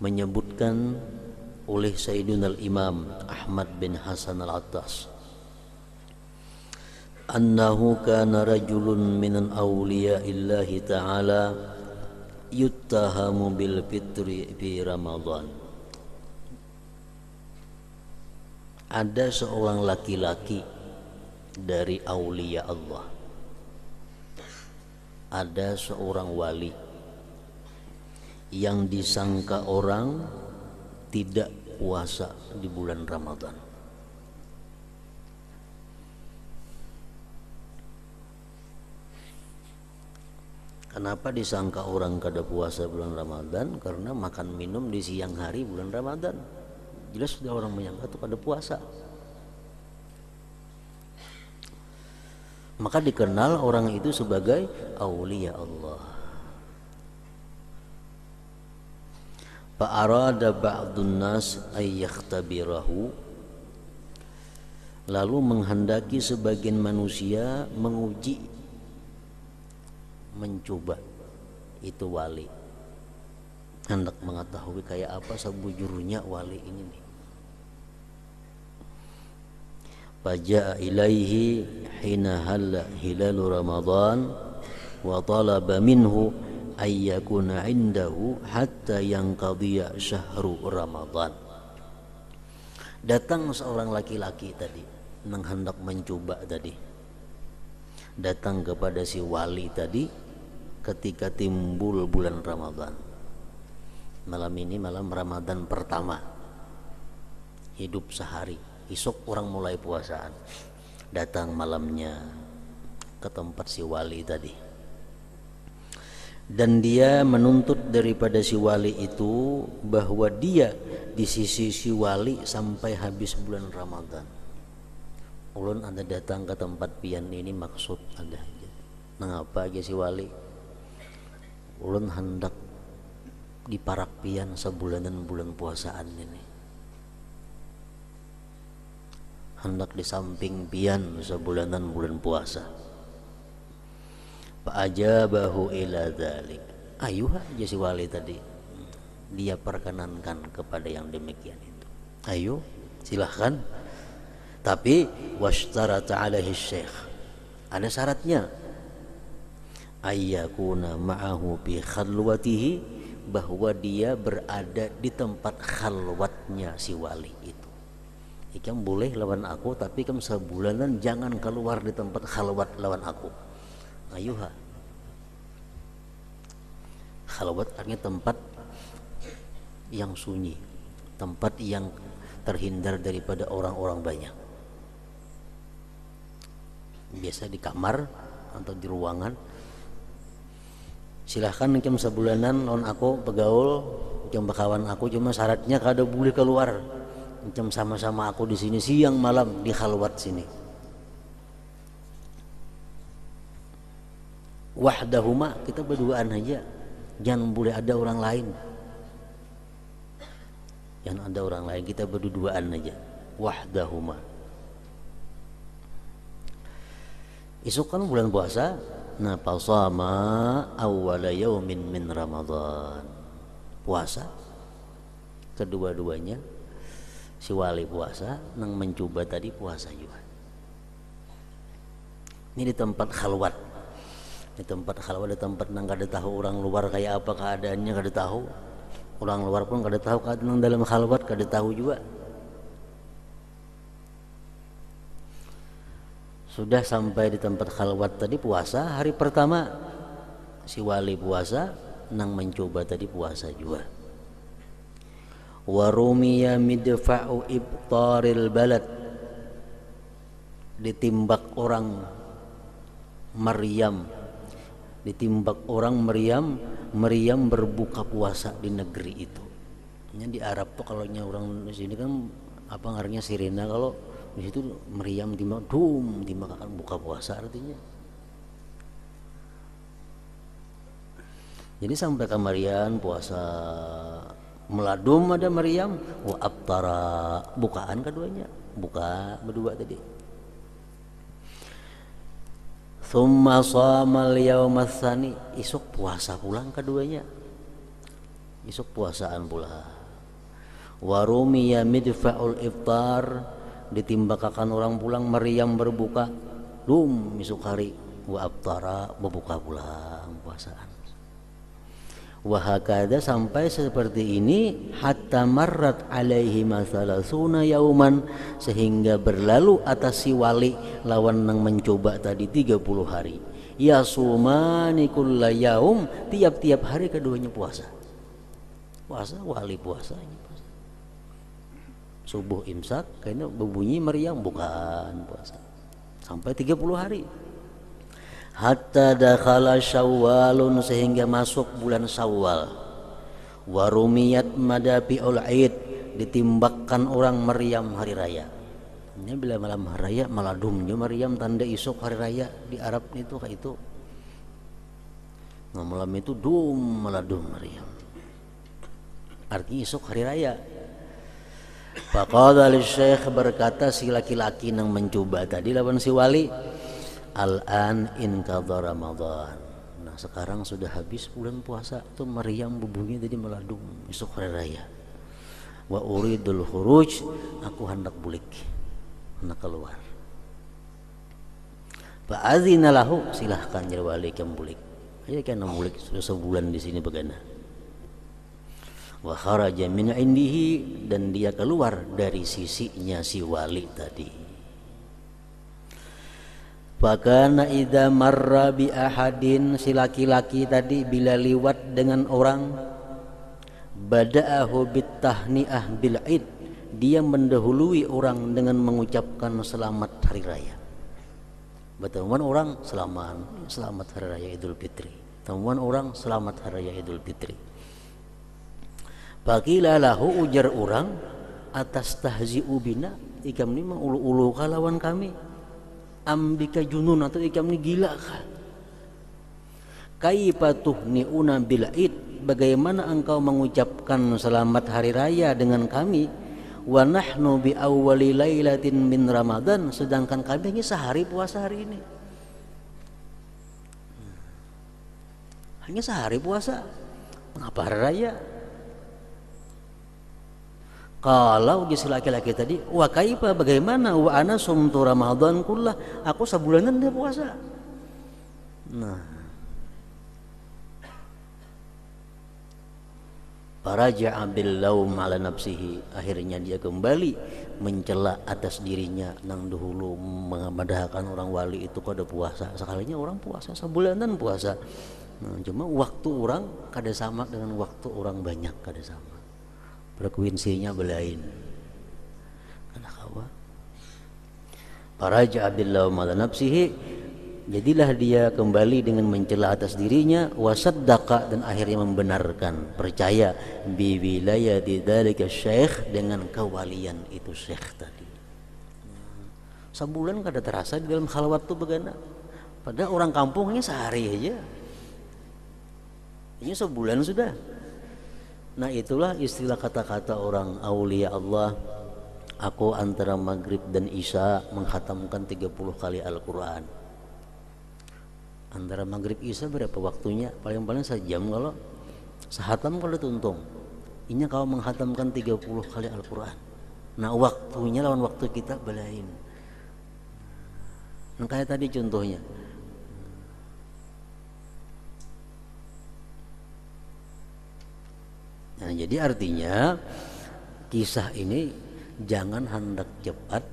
menyebutkan oleh Sayyidina Imam Ahmad bin Hasan Al-Attas, annahu kana rajulun minan awliya'illahi ta'ala yuttahamu bil fitri fi Ramadan. Ada seorang laki-laki dari aulia Allah, ada seorang wali yang disangka orang tidak puasa di bulan Ramadan. Kenapa disangka orang kada puasa bulan Ramadan? Karena makan minum di siang hari bulan Ramadan. Jelas sudah orang menyangka itu kada puasa. Maka dikenal orang itu sebagai aulia Allah. Fa'arada ba'dun nas ay yakhtabirahu, lalu menghendaki sebagian manusia menguji, mencoba itu wali, hendak mengetahui kayak apa sebujurnya wali ini nih. Faja'a ilaihi hina halla hilalu Ramadan wa talaba minhu ayyakuna indahu hatta yanqadhiya syahru Ramadan. Datang seorang laki-laki tadi yang hendak mencoba tadi, datang kepada si wali tadi ketika timbul bulan Ramadan. Malam ini malam Ramadan pertama, hidup sehari, esok orang mulai puasaan. Datang malamnya ke tempat si wali tadi, dan dia menuntut daripada si wali itu bahwa dia di sisi si wali sampai habis bulan Ramadan. Ulun ada datang ke tempat pian ini maksud ada aja. Mengapa aja si wali? Ulun hendak di parak pian sebulanan bulan puasaan ini, hendak di samping pian sebulanan bulan puasa. Fa'ajabahu ila dzalik. Ayuh aja si wali tadi, dia perkenankan kepada yang demikian itu. Ayo silahkan, tapi washtarata alaihi syekh, ada syaratnya, ayyakuna ma'ahu bi khalwatihi, bahwa dia berada di tempat khalwatnya si wali itu. Ikam boleh lawan aku, tapi ikam sebulanan jangan keluar di tempat khalwat lawan aku. Ayuha, khalwat artinya tempat yang sunyi, tempat yang terhindar daripada orang-orang banyak. Biasa di kamar atau di ruangan. Silahkan ikam sebulanan lawan aku pegaul, ikam bakawan aku, cuma syaratnya kada boleh keluar. Ikam sama-sama aku di sini siang malam di khalwat sini. Wahdahuma, kita berduaan aja, jangan boleh ada orang lain. Jangan ada orang lain, kita berduaan aja. Wahdahuma. Esok kan bulan puasa. Nah, fasama awwala yaumin min Ramadan. Puasa kedua-duanya, si wali puasa, nang mencoba tadi puasa juga. Ini di tempat khalwat. Di tempat khalwat, di tempat nang kada tahu orang luar kayak apa keadaannya, kada tahu. Orang luar pun kada tahu keadaan dalam khalwat, kada tahu juga. Sudah sampai di tempat khalwat tadi puasa hari pertama, si wali puasa, nang mencoba tadi puasa juga. Warumiya midfa'u ibtaril balad, ditimbak orang Maryam, ditimbak orang Maryam berbuka puasa di negeri itu. Ini di Arab tuh kalau orang di sini kan apa ngarannya sirena, kalau di situ Maryam timbak akan buka puasa artinya. Jadi sampai ke Maryam puasa meladum ada Maryam, wa abtara, bukaan keduanya, buka berdua tadi. Thumma shamal yaumatsani, esok puasa pulang keduanya. Esok puasaan pula. Warumiya midfa'ul iftar, ditimbakakan orang pulang meriam berbuka, misuk hari wa aftara berbuka pulang puasaan. Wahakada sampai seperti ini hatta marrat alaihi masalasuna yauman, sehingga berlalu atas si wali lawan nang mencoba tadi 30 hari. Yasumani kulla yaum, tiap-tiap hari keduanya puasa. Puasa wali puasa. Subuh imsak kayaknya berbunyi meriam, bukan puasa. Sampai 30 hari. Hatta dakhala Syawalun, sehingga masuk bulan Syawal. Warumiyat madafi'ul Aid, ditimbakkan orang meriam hari raya. Ini bila malam hari raya maladumnya meriam, tanda isuk hari raya di Arab itu kayak itu. Nah, malam itu maladum meriam. Artinya isuk hari raya. Faqala lisyekh, berkata si laki-laki yang mencoba tadi lawan si wali, al-an inqadha Ramadan. Nah, sekarang sudah habis bulan puasa, tuh meriam berbunyi tadi meladung esok hari raya. Wa uridul khuruj, aku hendak bulik, hendak keluar. Fa azina lahu, silahkan ya wali kamu bulik. Ayo kan bulik, sudah sebulan di sini begana. Wa kharaja min indihi, dan dia keluar dari sisinya si wali tadi. Fakana idza marra bi ahadin, si laki-laki tadi bila liwat dengan orang, bada'ahu bit tahni'ah bil id, dia mendahului orang dengan mengucapkan selamat hari raya. Bertemuan orang selamat hari raya Idul Fitri. Temuan orang selamat hari raya Idul Fitri. Faqila lahu, ujar orang, atas tahzi'u bina, ikam ni mengulu-ulu lawan kami, ambika junun, atau ikam ni gila kah? Kaifa tuhni'una bil id, bagaimana engkau mengucapkan selamat hari raya dengan kami, wa nahnu bi awwali lailatin min Ramadan, sedangkan kami ini sehari puasa hari ini. Hanya sehari puasa, mengapa hari raya? Kalau si laki-laki tadi, wa kaifa, bagaimana, wa ana sumtu Ramadan kullah, aku sebulanan dia puasa. Nah, faraja'a bil laum ala nafsihi, akhirnya dia kembali mencela atas dirinya nang dahulu mengamadahkan orang wali itu kada puasa. Sekalinya orang puasa sebulanan puasa. Nah, cuma waktu orang kada sama dengan waktu orang banyak, kada sama. Frekuensinya belain. Karena kawa. Faraja'a bil laum ala nafsihi, jadilah dia kembali dengan mencela atas dirinya, wasaddaqa, dan akhirnya membenarkan, percaya bi wilayati dzalika syekh, dengan kewalian itu syekh tadi. Sebulan kada terasa di dalam khalwat tuh begana. Padahal orang kampungnya sehari aja. Ini sebulan sudah. Nah, itulah istilah kata-kata orang aulia Allah. Aku antara maghrib dan isya menghatamkan 30 kali Al-Quran. Antara maghrib isya berapa waktunya? Paling-paling sejam, kalau sehatam kalau tuntung. Ini kau menghatamkan 30 kali Al-Quran. Nah, waktunya lawan waktu kita belain. Nah, kayak tadi contohnya. Nah, jadi artinya kisah ini jangan hendak cepat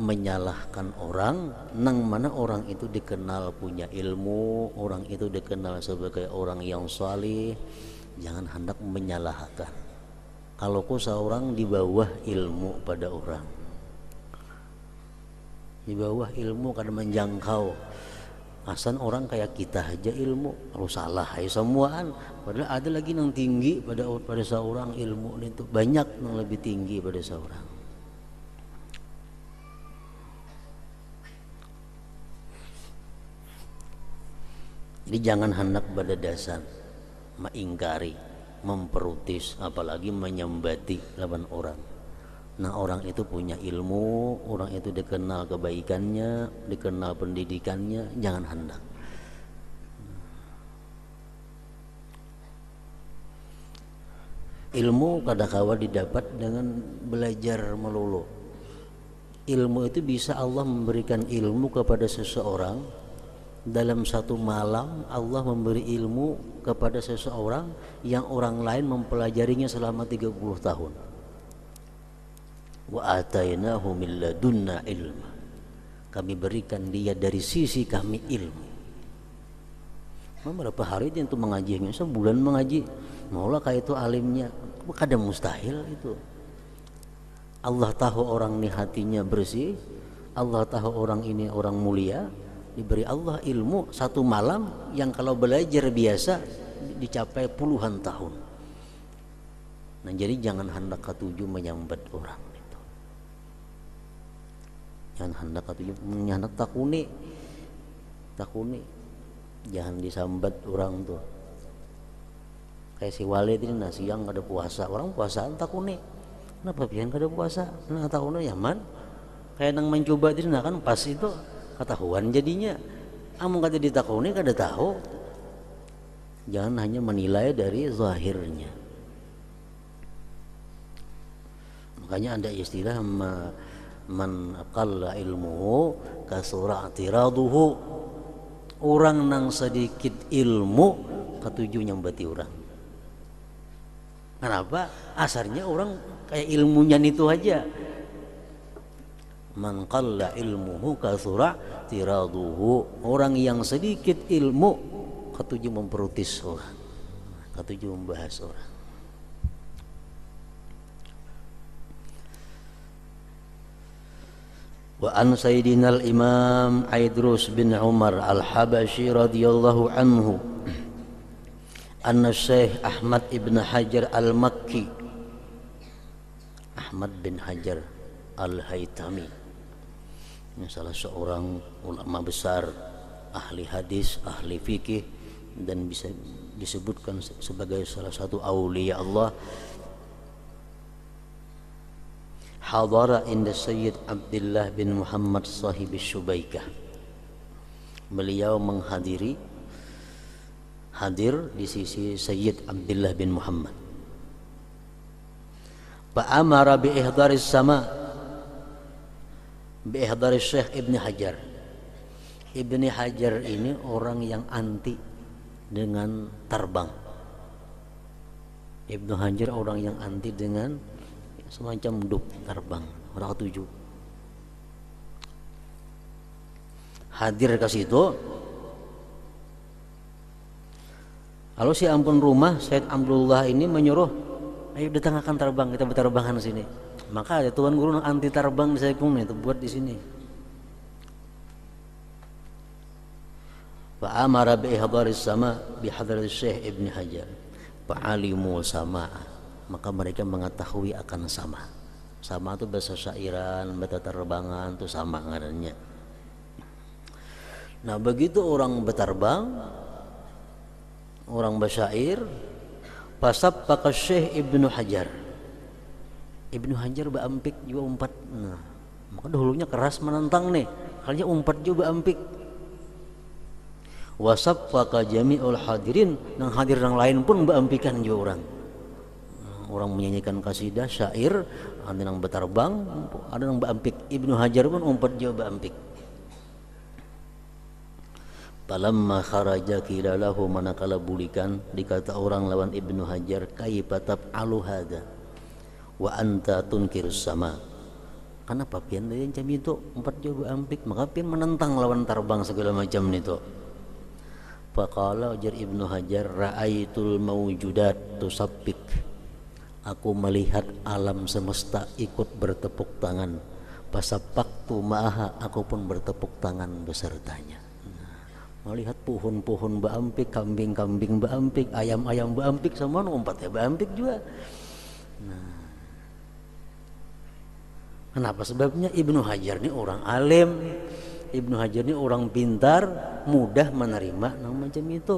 menyalahkan orang, nang mana orang itu dikenal punya ilmu, orang itu dikenal sebagai orang yang salih. Jangan hendak menyalahkan. Kalau kau seorang di bawah ilmu pada orang, di bawah ilmu kada menjangkau. Asan orang kayak kita aja ilmu, kalau salah ya semuaan. Padahal ada lagi yang tinggi pada seorang ilmu itu, banyak yang lebih tinggi pada seorang. Jadi jangan hendak badadasan, mengingkari, memprotes, apalagi menyembati lawan orang. Nah, orang itu punya ilmu, orang itu dikenal kebaikannya, dikenal pendidikannya, jangan hendak. Ilmu kadang-kala didapat dengan belajar melulu. Ilmu itu bisa Allah memberikan ilmu kepada seseorang dalam satu malam. Allah memberi ilmu kepada seseorang yang orang lain mempelajarinya selama 30 tahun. Wa atainahu min ladunna ilma. Kami berikan dia dari sisi kami ilmu. Berapa hari itu mengajinya? Sebulan mengaji. Maulah kayak itu alimnya. Kadang mustahil itu. Allah tahu orang ini hatinya bersih. Allah tahu orang ini orang mulia. Diberi Allah ilmu satu malam yang kalau belajar biasa dicapai puluhan tahun. Nah, jadi jangan hendak ketujuh menyambat orang itu. Jangan hendak ketujuh hendak takuni. Jangan disambat orang tuh. Kayak si Walid ini siang ada puasa, orang puasaan takuni. Kenapa pian kada puasa? Nah takuni nyaman. Kayak nang mencoba itu nah kan pas itu ketahuan jadinya. Amun kata ditakuni kada tahu. Jangan hanya menilai dari zahirnya. Makanya ada istilah man aqalla ilmuhu kasura i'tiraduhu. Orang nang sedikit ilmu ketujuh nyambati orang. Kenapa? Asarnya orang kayak ilmunya itu aja. Man qalla ilmuhu kasura i'tiraduhu. Orang yang sedikit ilmu ketujuh memprotes orang, ketujuh membahas orang. Wa an sayyidina al-imam Aidrus bin Umar al-Habashi radhiyallahu anhu anna Syekh Ahmad ibn Hajar al-Makki, Ahmad bin Hajar al-Haytami, ini salah seorang ulama besar, ahli hadis, ahli fikih, dan bisa disebutkan sebagai salah satu aulia Allah. Hadara inda Sayyid Abdullah bin Muhammad sahib Syubaikah. Beliau hadir di sisi Sayyid Abdullah bin Muhammad. Fa'amara bi ihdaris sama bi ihdaris Syekh Ibn Hajar. Ibn Hajar ini orang yang anti dengan terbang. Ibn Hajar orang yang anti dengan semacam duk terbang, orang ketujuh. Hadir ke situ. Lalu si ampun rumah Syed Abdullah ini menyuruh, ayo datang akan terbang, kita berterbangan sini. Maka ada tuan guru anti terbang di Saikung itu buat di sini. Fa amara bi ihdaris sama bi hadratis Syekh Ibn Hajar. Fa alimu sama'a. Maka mereka mengetahui akan sama. Sama itu bahasa syairan, bahasa terbangan itu sama ngarannya. Nah begitu orang berterbang, orang bersyair, pasab pakai Syekh Ibnu Hajar. Ibnu Hajar berampik juga umpat. Nah, maka dahulunya keras menentang nih, kalinya umpat juga berampik. Wasab pakai jami'ul hadirin, yang hadir yang lain pun berampikan juga orang. Orang menyanyikan kasidah, syair, ada yang berterbang, ada yang berampik. Ibnu Hajar pun umpat jauh berampik. Palamma kharaja kilalahu, manakala bulikan dikata orang lawan Ibnu Hajar, kaifa tab'alu hada wa anta tunkirus sama. Kenapa pian dia macam itu umpat jauh berampik, maka pian menentang lawan terbang segala macam itu. Faqala ujar Ibnu Hajar, ra'aitul mawjudat tusabbik. Aku melihat alam semesta ikut bertepuk tangan. Pasapaktu ma'aha, aku pun bertepuk tangan besertanya. Melihat pohon-pohon berampik, kambing-kambing berampik, ayam-ayam berampik, semua umpatnya berampik juga. Nah, kenapa sebabnya? Ibnu Hajar ini orang alim, Ibnu Hajar ini orang pintar, mudah menerima macam itu.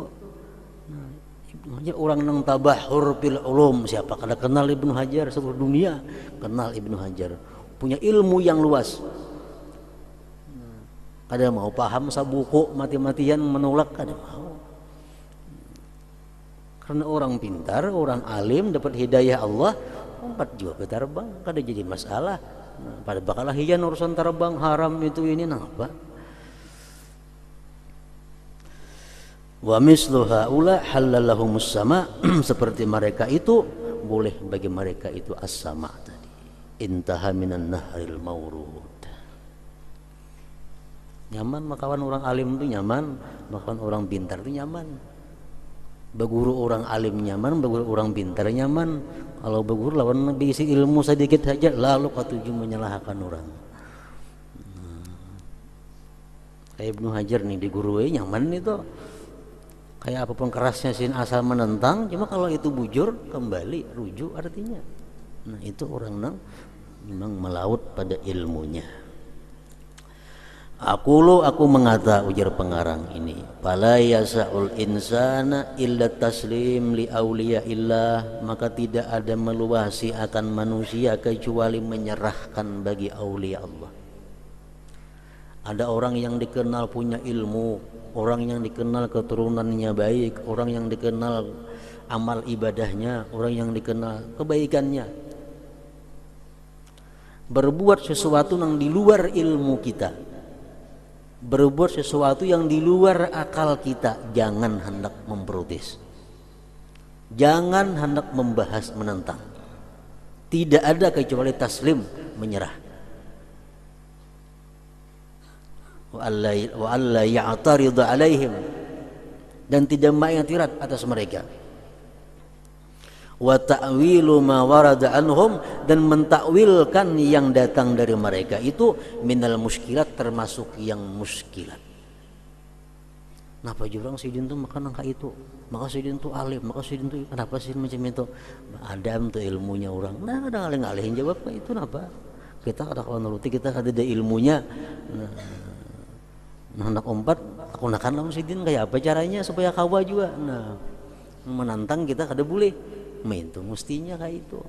Nah, Ibnu Hajar orang nang tabahur fil ulum. Siapa kada kenal Ibnu Hajar? Seluruh dunia kenal Ibnu Hajar, punya ilmu yang luas. Kada mau paham sabuku mati-matian menolak, kada mau. Karena orang pintar, orang alim dapat hidayah Allah, empat juga terbang, kada jadi masalah. Nah, pada bakalah hian urusan terbang haram itu ini napa? Wa mislu haula halallahumus sama seperti mereka itu boleh bagi mereka itu as-sama tadi. Intaha minan nahril maurud. Nyaman makawan orang alim itu nyaman, makawan orang pintar itu nyaman. Beguru orang alim nyaman, beguru orang pintar nyaman. Kalau beguru lawan bisi ilmu sedikit saja lalu katuju menyalahkan orang. Kayak Ibnu Hajar nih di guru nyaman itu. Kayak apapun kerasnya sin asal menentang, cuma kalau itu bujur kembali rujuk artinya. Nah itu orang nang memang melaut pada ilmunya. Aku mengata ujar pengarang ini, fala yasa'ul insana illa taslim li auliya illah, maka tidak ada meluasi akan manusia kecuali menyerahkan bagi aulia Allah. Ada orang yang dikenal punya ilmu, orang yang dikenal keturunannya baik, orang yang dikenal amal ibadahnya, orang yang dikenal kebaikannya. Berbuat sesuatu yang di luar ilmu kita, berbuat sesuatu yang di luar akal kita, jangan hendak memprotes, jangan hendak membahas menentang. Tidak ada kecuali taslim, menyerah. Wa alla ya'tarid alaihim, dan tidak mengiktirad atas mereka. Wa ta'wilu ma warada anhum, dan mentakwilkan yang datang dari mereka itu minal muskilat, termasuk yang muskilat. Kenapa jurang sidin tuh makan angka itu? Maka sidin tuh alim, maka sidin tuh kenapa sih macam itu? Adam tuh ilmunya orang. Nah, ada ngalihin jawab itu kenapa? Kita kada kawan nuruti, kita kada ada ilmunya. Nah, anak empat aku nakan lawan sidin kayak apa caranya supaya kawa juga. Nah, menantang kita kada boleh. Main tuh mestinya kayak itu.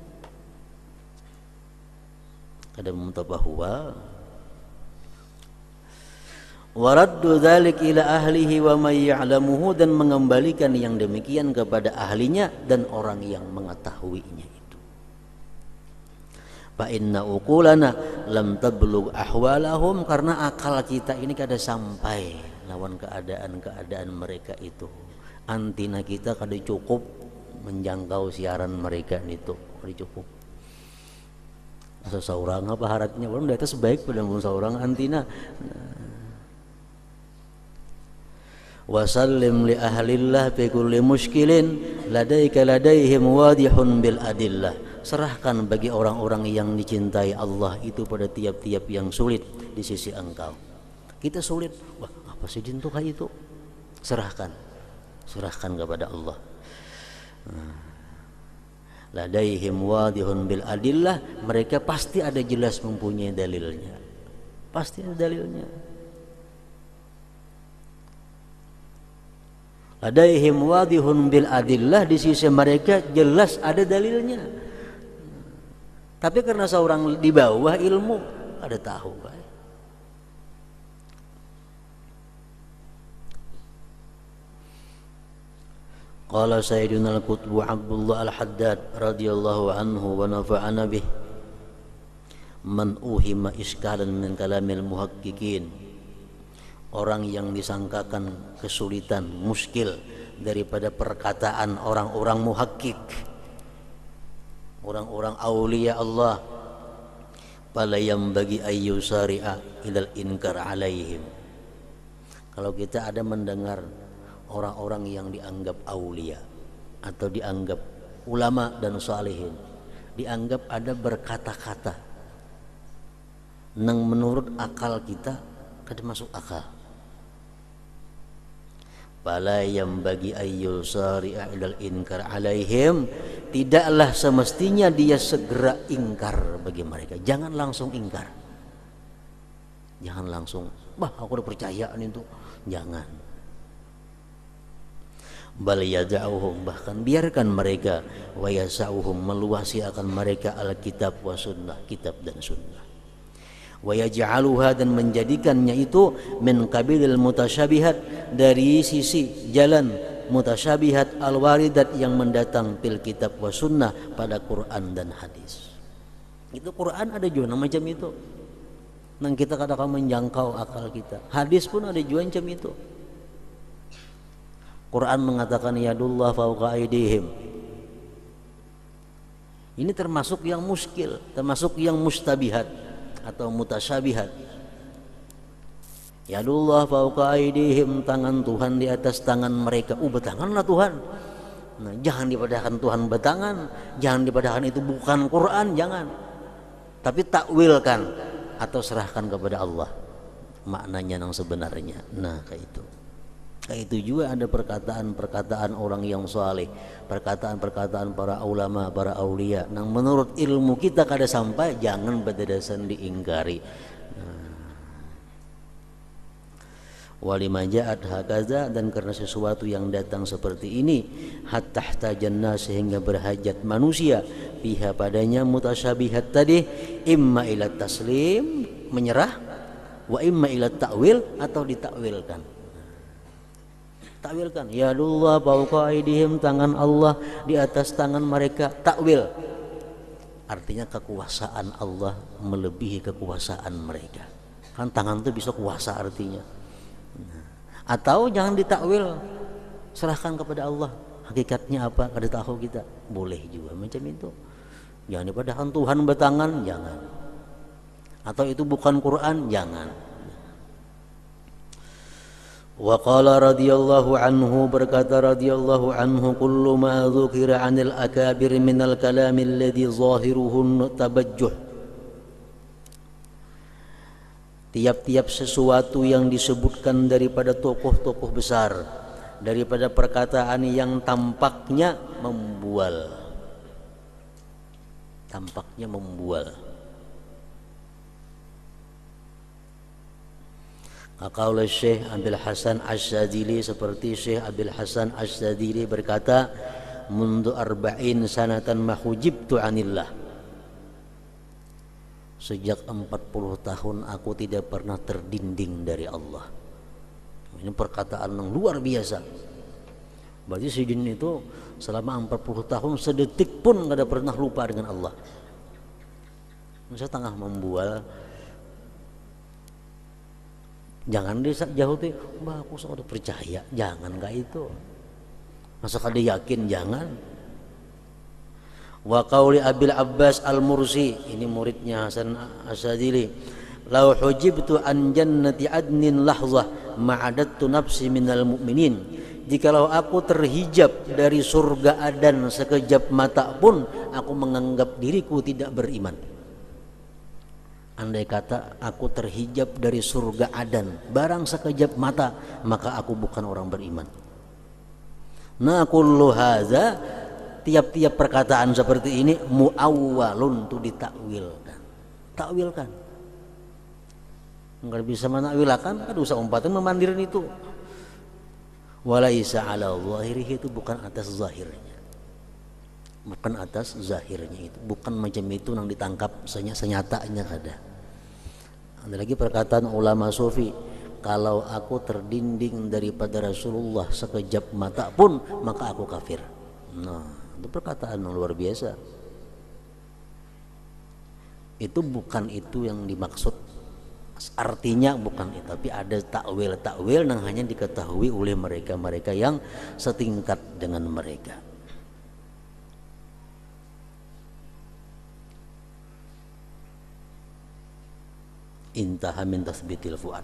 Kada mutabahwa. Waraddu dzalik ila ahlihi wa may ya'lamuhu, dan mengembalikan yang demikian kepada ahlinya dan orang yang mengetahuinya itu. Fa inna uqulana lam tablugh ahwalahum, karena akal kita ini kada sampai lawan keadaan-keadaan mereka itu. Antina kita kada cukup menjangkau siaran mereka itu, kada cukup. Seseorang apa haratnya belum di atas baik pada seorang antina. Wasallim li ahlillah fi kulli muskilin ladaika ladaihim wadihun bil adillah. Serahkan bagi orang-orang yang dicintai Allah itu pada tiap-tiap yang sulit di sisi engkau. Kita sulit, wah apa sih dintu kayak itu? Serahkan kepada Allah. Ladaihim wadihun bil adillah, mereka pasti ada jelas mempunyai dalilnya. Pasti ada dalilnya. Ladaihim wadihun bil adillah, di sisi mereka jelas ada dalilnya. Tapi karena seorang di bawah ilmu ada tahu kan? Qala Sayyidina al-Qutb Abdullah al-Haddad radhiyallahu anhu wa nafa'ana bih, man uhima iskalan min kalamil muhaqqiqin, orang yang disangkakan kesulitan, muskil daripada perkataan orang-orang muhakkik, orang-orang aulia Allah, fala yambagi ayyusari'a ilal inkar alaihim. Kalau kita ada mendengar orang-orang yang dianggap aulia atau dianggap ulama dan salihin, dianggap ada berkata-kata nang menurut akal kita kada masuk akal, fala yambagi ayyusari'a ilal inkar alaihim, tidaklah semestinya dia segera ingkar bagi mereka. Jangan langsung ingkar, jangan langsung bah aku udah percaya itu, jangan. Bal yada'uhum, bahkan biarkan mereka, wa yasa'uhum, meluasi akan mereka al-kitab wa sunnah, kitab dan sunnah, wa yaj'aluha, dan menjadikannya itu min qabilil mutasyabihat, dari sisi jalan mutasyabihat al-waridat yang mendatang fil kitab wa sunnah pada Quran dan hadis. Itu Quran ada juga macam itu. Nang kita kadang-kadang menjangkau akal kita. Hadis pun ada juga macam itu. Quran mengatakan yadullah fawqa aydihim. Ini termasuk yang muskil, termasuk yang mustabihat atau mutasyabihat. Yadullah fawqa aydihim, tangan Tuhan di atas tangan mereka. Betanganlah Tuhan. Nah, jangan dipadahkan Tuhan betangan, jangan dipadahkan itu bukan Quran, jangan. Tapi takwilkan atau serahkan kepada Allah maknanya yang sebenarnya. Nah, kayak itu. Kayak itu juga ada perkataan-perkataan orang yang saleh, perkataan-perkataan para ulama, para aulia. Nang menurut ilmu kita kada sampai, jangan berdasarkan diingkari. Walima ja'at hakaza, dan karena sesuatu yang datang seperti ini, hatta tahtajanna, sehingga berhajat manusia biha padanya mutasyabihat tadi, imma ila taslim, menyerah, wa imma ila ta'wil, atau ditakwilkan. Takwilkan, ya Allah fawqa aydihim, tangan Allah di atas tangan mereka. Takwil artinya kekuasaan Allah melebihi kekuasaan mereka. Kan tangan itu bisa kuasa artinya. Atau jangan ditakwil, serahkan kepada Allah. Hakikatnya apa? Kada tahu kita. Boleh juga macam itu. Jangan dipadahkan Tuhan bertangan, jangan. Atau itu bukan Quran, jangan. Wa qala radhiyallahu anhu, berkata radhiyallahu anhu, kullu ma dzukira 'anil akabir minal kalami alladhi zahiruhu tabajjuh. Tiap-tiap sesuatu yang disebutkan daripada tokoh-tokoh besar, daripada perkataan yang tampaknya membual, tampaknya membual. Qaul Syekh Abil Hasan Asy-Syadzili, seperti Syekh Abil Hasan Asy-Syadzili berkata, mundu arba'in sanatan mahujibtu anillah, sejak 40 tahun aku tidak pernah terdinding dari Allah. Ini perkataan yang luar biasa. Berarti si jin itu selama 40 tahun sedetik pun tidak pernah lupa dengan Allah. Saya tengah membual, jangan jauh tuh, mbak aku sudah percaya, jangan kayak itu. Masa kada yakin, jangan. Wa qauli Abil Abbas Al-Mursi, ini muridnya Hasan Asy-Syadzili, lau hujibtu an jannati adnin lahzah ma'adattu nafsi minal mu'minin, jikalau aku terhijab dari surga Adan sekejap mata pun, aku menganggap diriku tidak beriman. Andai kata aku terhijab dari surga Adan barang sekejap mata, maka aku bukan orang beriman. Nah, kullu hadza, tiap-tiap perkataan seperti ini muawwalun, tu ditakwilkan. Takwilkan. Enggak bisa menakwilakan, kan usah umpatan memandirin itu. Walaisa ala zahirihi, itu bukan atas zahirnya. Bukan atas zahirnya itu, bukan macam itu yang ditangkap senyatanya ada. Ada lagi perkataan ulama sufi, kalau aku terdinding daripada Rasulullah sekejap mata pun, maka aku kafir. Nah, itu perkataan yang luar biasa. Itu bukan itu yang dimaksud, artinya bukan itu, tapi ada takwil yang hanya diketahui oleh mereka yang setingkat dengan mereka. Intaha min tasbitil fuad.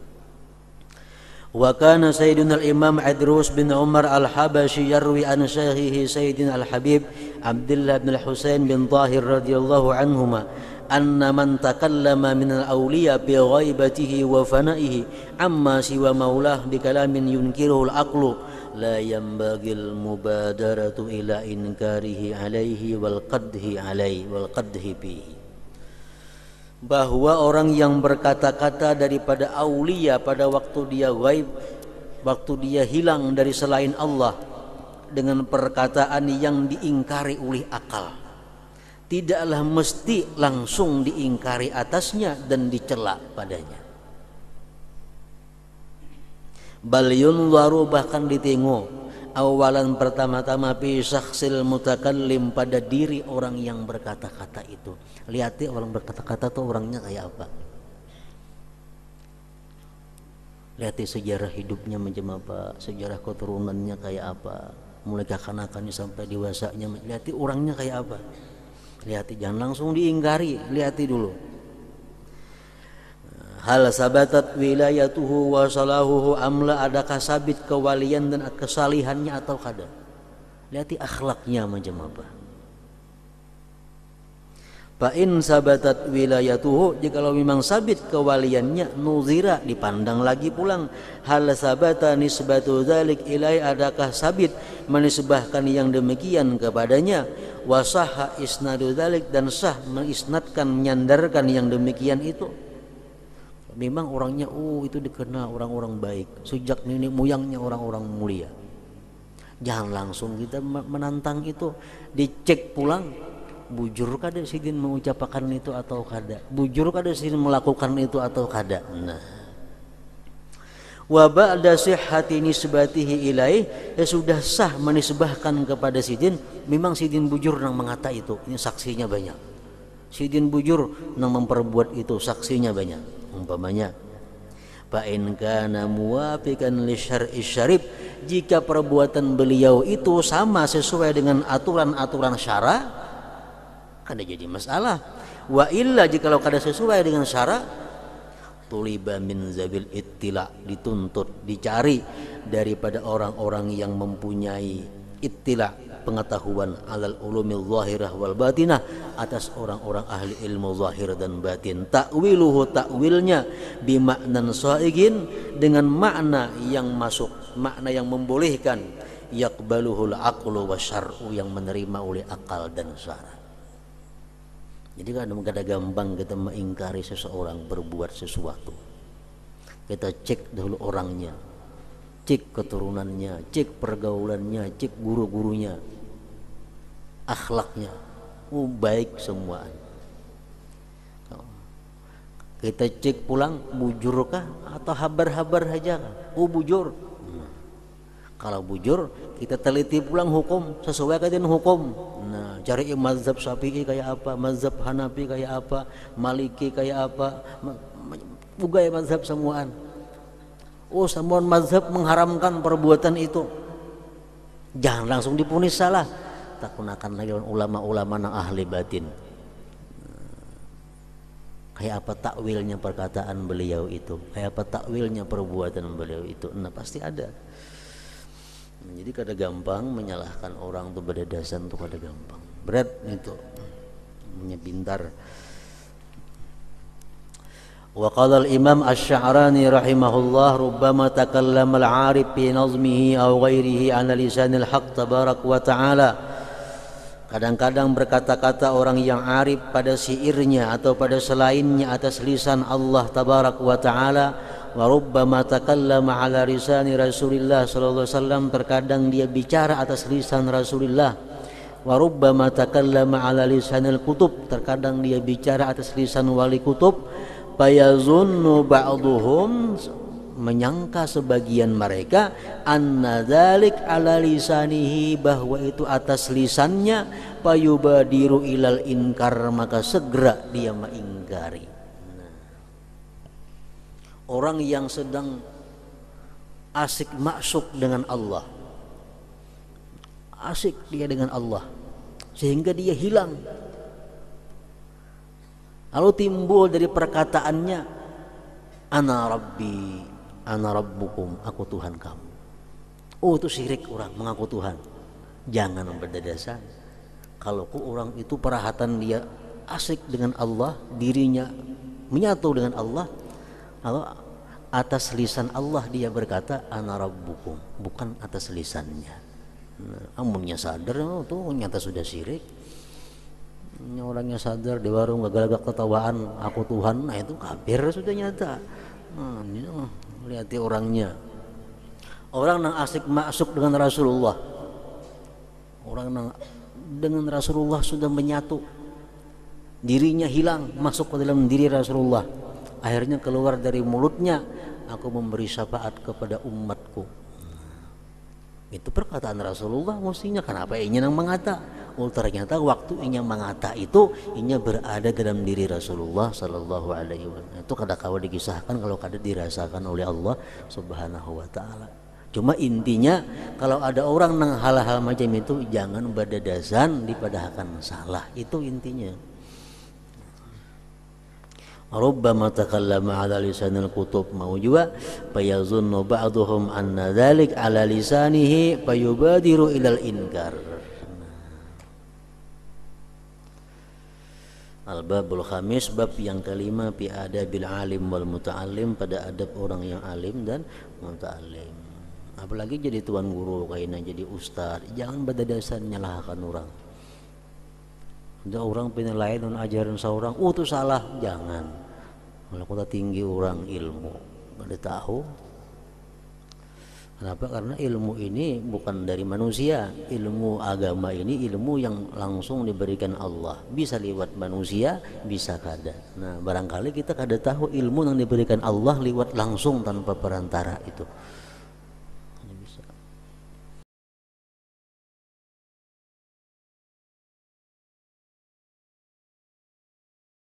Wa kana Sayyidina al-Imam Idrus bin Umar al-Habashi yarwi an syekhihi Sayyidina al-Habib Abdullah bin al-Husain bin Tahir radhiyallahu anhuma anna man takallama min al-awliya bi ghaibatihi wa fana'ihi amma siwa maulah bi kalamin yunkiruhu al-aqlu la yanbaghi al-mubadaratu ila inkarihi alaihi wal qadhi alaihi wal qadhi bihi. Bahwa orang yang berkata-kata daripada aulia pada waktu dia ghaib, waktu dia hilang dari selain Allah, dengan perkataan yang diingkari oleh akal, tidaklah mesti langsung diingkari atasnya dan dicela padanya. Bal yunzaru, bahkan ditengok, awalan pertama-tama fi syakhsil mutakallim, pada diri orang yang berkata-kata itu. Lihat orang berkata-kata tuh orangnya kayak apa. Lihat sejarah hidupnya macam apa, sejarah keturunannya kayak apa, mulai kekanakannya sampai dewasanya. Lihat orangnya kayak apa. Lihat, jangan langsung diingkari, lihat dulu. Hal sabatat wilayatuhu wa salahuhu amla, adakah sabit kewalian dan kesalihannya atau kada. Lihat akhlaknya macam apa. Fa in sabatat wilayatuhu, jikalau memang sabit kewaliannya, nuzira, dipandang lagi pulang. Hal sabata nisbatu dzalik ilai, adakah sabit menisbahkan yang demikian kepadanya. Wasaha isnadu dzalik, dan sah mengisnadkan, menyandarkan yang demikian itu. Memang orangnya itu dikenal orang-orang baik, sejak nenek moyangnya orang-orang mulia. Jangan langsung kita menantang itu. Dicek pulang, bujur kada sidin mengucapkan itu atau kada, bujur kada sidin melakukan itu atau kada. Nah, wa ba'da sihhati nisbatihi ilaih, sudah sah menisbahkan kepada sidin, memang sidin bujur nang mengata itu, ini saksinya banyak. Sidin bujur nang memperbuat itu, saksinya banyak. Umpamanya, fa in kana muwafiqan li syar'i syarif, jika perbuatan beliau itu sama sesuai dengan aturan-aturan syara, kada jadi masalah. Wa illa, jikalau kada sesuai dengan syara, tuliba min zabil ittila, dituntut, dicari daripada orang-orang yang mempunyai ittila, pengetahuan, alal ulumil zahirah wal batinah, atas orang-orang ahli ilmu zahir dan batin. Ta'wiluhu, ta'wilnya, bimaknan saigin, dengan makna yang masuk, makna yang membolehkan, yaqbaluhul aqlu wasyar'u, yang menerima oleh akal dan syara. Jadi kadang-kadang gampang kita mengingkari seseorang berbuat sesuatu. Kita cek dahulu orangnya, cek keturunannya, cek pergaulannya, cek guru-gurunya, akhlaknya, baik semua. Kita cek pulang, bujurkah atau habar-habar saja? Bujur. Kalau bujur, kita teliti pulang hukum, sesuai dengan hukum. Nah, cari mazhab Syafi'i kayak apa, mazhab Hanafi kayak apa, Maliki kayak apa, bugai mazhab semuaan. Semua mazhab mengharamkan perbuatan itu. Jangan langsung dipunis salah. Tak gunakan lagi ulama-ulama yang ahli batin. Kayak apa takwilnya perkataan beliau itu, kayak apa takwilnya perbuatan beliau itu. Nah, pasti ada. Jadi kada gampang menyalahkan orang tuh berdasar tuh, kada gampang. Berat itu. Punya pintar. Wa qala al-Imam Asy-Sya'rani rahimahullah, rubbama takallama al-'arif fi nazmihi aw ghairihi 'ala lisanil haqq tabarak wa ta'ala. Kadang-kadang berkata-kata orang yang arif pada syairnya atau pada selainnya atas lisan Allah tabarak wa ta'ala. Wa rubbama takallama 'ala lisani Rasulillah sallallahu alaihi wasallam, terkadang dia bicara atas lisan Rasulullah. Wa rubbama takallama 'ala lisanil kutub, terkadang dia bicara atas lisan wali kutub. Fayazunnu ba'duhum, menyangka sebagian mereka, anna dzalik 'ala lisanihi, bahwa itu atas lisannya. Fayubadiru ilal inkar, maka segera dia mengingkari. Orang yang sedang asik masuk dengan Allah, asik dia dengan Allah, sehingga dia hilang. Lalu timbul dari perkataannya, ana rabbi, ana rabbukum, aku Tuhan kamu. Itu syirik orang mengaku Tuhan. Jangan berdadasan. Kalau orang itu perhatian dia asik dengan Allah, dirinya menyatu dengan Allah, lalu atas lisan Allah dia berkata ana rabbukum, bukan atas lisannya. Amunnya sadar itu nyata sudah syirik. Orangnya sadar di warung gagak-gagak ketawaan aku Tuhan, nah itu kafir sudah nyata. Lihat orangnya. Orang yang asik masuk dengan Rasulullah, orang yang dengan Rasulullah sudah menyatu, dirinya hilang masuk ke dalam diri Rasulullah. Akhirnya keluar dari mulutnya, aku memberi syafaat kepada umatku. Itu perkataan Rasulullah mestinya, kenapa inya yang mengata? Oh ternyata waktu inya mengata itu inya berada dalam diri Rasulullah Sallallahu Alaihi Wasallam. Itu kada kawa dikisahkan kalau kada dirasakan oleh Allah Subhanahu Wa Taala. Cuma intinya kalau ada orang nang hal-hal macam itu jangan badadasan dipadahkan salah. Itu intinya. Rubbama takallama ala lisanil kutub, mau juga fayazunnu ba'duhum anna dzalik ala lisanihi fayubadiru ilal inkar. Al-babul khamis, bab yang kelima, fi adabil alim wal muta'allim, pada adab orang yang alim dan muta'allim. Apalagi jadi tuan guru, kayaknya jadi ustaz, jangan badadasan nyalahkan orang. Ada orang penilaian dan ajaran seorang, itu salah, jangan. Kalau kita tinggi orang ilmu, ada tahu. Kenapa? Karena ilmu ini bukan dari manusia. Ilmu agama ini ilmu yang langsung diberikan Allah. Bisa lewat manusia, bisa kada. Nah, barangkali kita kada tahu ilmu yang diberikan Allah lewat langsung tanpa perantara itu.